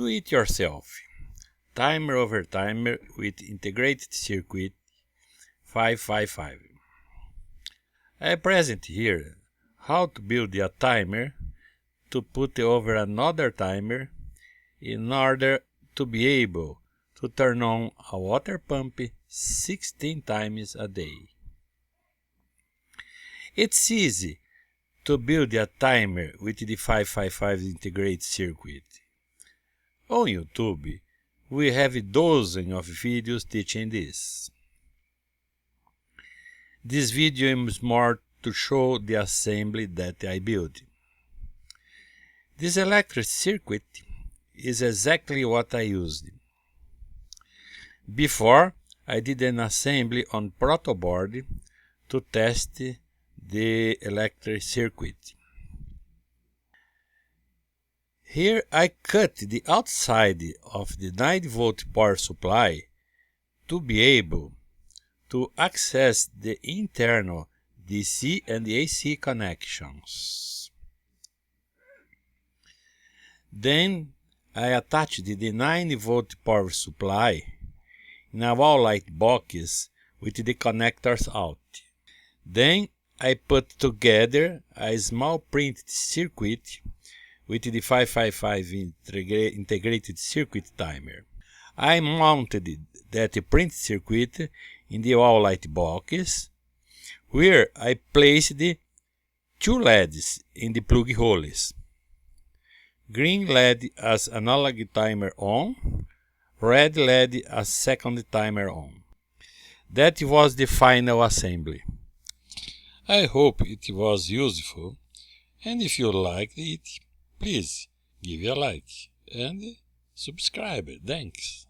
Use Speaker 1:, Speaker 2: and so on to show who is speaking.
Speaker 1: Do it yourself. Timer over timer with integrated circuit 555. I present here how to build a timer to put over another timer in order to be able to turn on a water pump 16 times a day. It's easy to build a timer with the 555 integrated circuit. On YouTube, we have dozens of videos teaching this. This video is more to show the assembly that I built. This electric circuit is exactly what I used. Before, I did an assembly on protoboard to test the electric circuit. Here I cut the outside of the 9-volt power supply to be able to access the internal DC and AC connections. Then I attached the 9-volt power supply in a wall light box with the connectors out. Then I put together a small printed circuit with the 555 integrated circuit timer. I mounted that printed circuit in the wall light box, where I placed 2 LEDs in the plug holes. Green LED as analog timer on, red LED as second timer on. That was the final assembly. I hope it was useful, and if you liked it, please give a like and subscribe. Thanks.